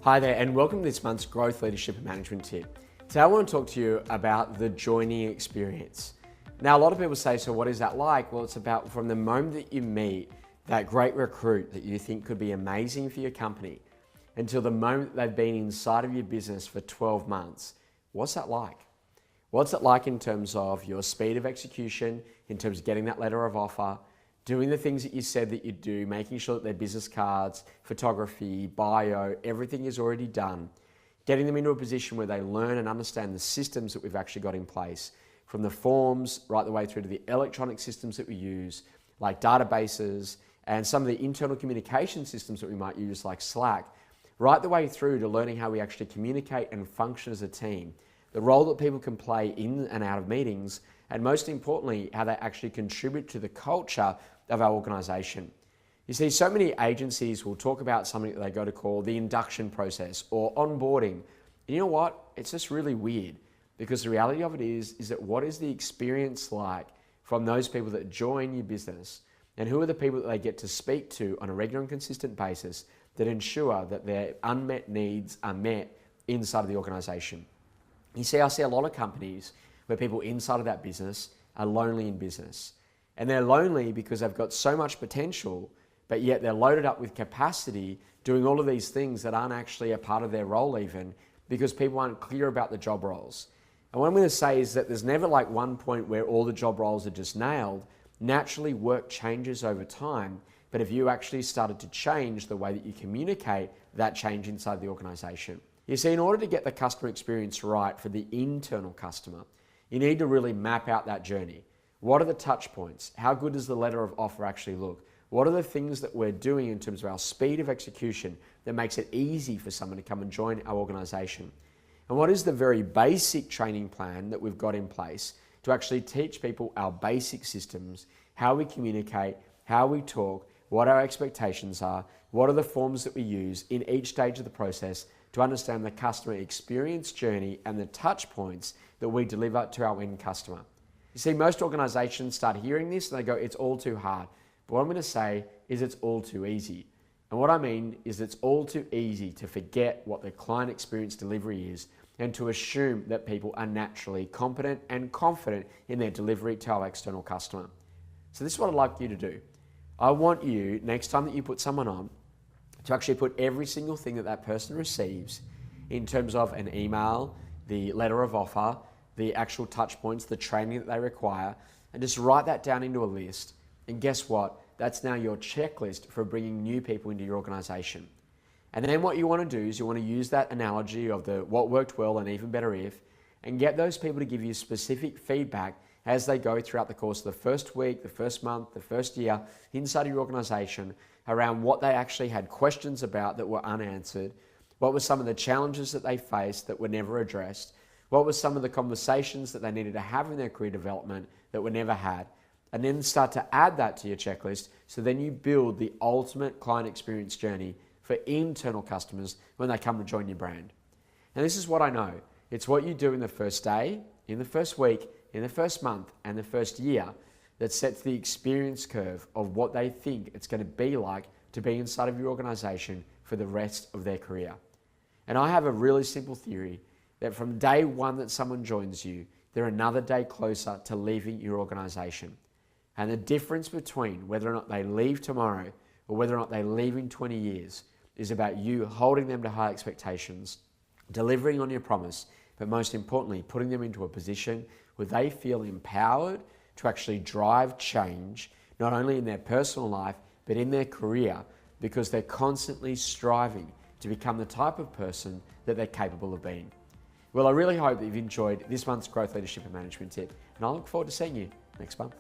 Hi there, and welcome to this month's Growth Leadership and Management Tip. Today I want to talk to you about the joining experience. Now, a lot of people say, so what is that like? Well, it's about from the moment that you meet that great recruit that you think could be amazing for your company until the moment they've been inside of your business for 12 months. What's that like? What's it like in terms of your speed of execution, in terms of getting that letter of offer, doing the things that you said that you'd do, making sure that their business cards, photography, bio, everything is already done, getting them into a position where they learn and understand the systems that we've actually got in place, from the forms right the way through to the electronic systems that we use, like databases, and some of the internal communication systems that we might use, like Slack, right the way through to learning how we actually communicate and function as a team, the role that people can play in and out of meetings, and most importantly, how they actually contribute to the culture of our organization. You see, so many agencies will talk about something that they go to call the induction process or onboarding. And you know what? It's just really weird, because the reality of it is that what is the experience like from those people that join your business, and who are the people that they get to speak to on a regular and consistent basis that ensure that their unmet needs are met inside of the organization. You see, I see a lot of companies where people inside of that business are lonely in business. And they're lonely because they've got so much potential, but yet they're loaded up with capacity doing all of these things that aren't actually a part of their role even, because people aren't clear about the job roles. And what I'm going to say is that there's never like one point where all the job roles are just nailed. Naturally, work changes over time, but if you actually started to change the way that you communicate that change inside the organization. You see, in order to get the customer experience right for the internal customer, you need to really map out that journey. What are the touch points? How good does the letter of offer actually look? What are the things that we're doing in terms of our speed of execution that makes it easy for someone to come and join our organization? And what is the very basic training plan that we've got in place to actually teach people our basic systems, how we communicate, how we talk, what our expectations are, what are the forms that we use in each stage of the process to understand the customer experience journey and the touch points that we deliver to our end customer. You see, most organizations start hearing this and they go, it's all too hard. But what I'm going to say is it's all too easy. And what I mean is it's all too easy to forget what the client experience delivery is and to assume that people are naturally competent and confident in their delivery to our external customer. So this is what I'd like you to do. I want you, next time that you put someone on, to actually put every single thing that that person receives in terms of an email, the letter of offer, the actual touch points, the training that they require, and just write that down into a list. And guess what? That's now your checklist for bringing new people into your organization. And then what you want to do is you want to use that analogy of the what worked well and even better if, and get those people to give you specific feedback as they go throughout the course of the first week, the first month, the first year inside your organization around what they actually had questions about that were unanswered, what were some of the challenges that they faced that were never addressed, what were some of the conversations that they needed to have in their career development that were never had, and then start to add that to your checklist so then you build the ultimate client experience journey for internal customers when they come to join your brand. And this is what I know. It's what you do in the first day, in the first week, in the first month, and the first year that sets the experience curve of what they think it's going to be like to be inside of your organization for the rest of their career. And I have a really simple theory that from day one that someone joins you, they're another day closer to leaving your organization. And the difference between whether or not they leave tomorrow or whether or not they leave in 20 years is about you holding them to high expectations, delivering on your promise, but most importantly, putting them into a position where they feel empowered to actually drive change, not only in their personal life, but in their career, because they're constantly striving to become the type of person that they're capable of being. Well, I really hope that you've enjoyed this month's Growth Leadership and Management Tip, and I look forward to seeing you next month.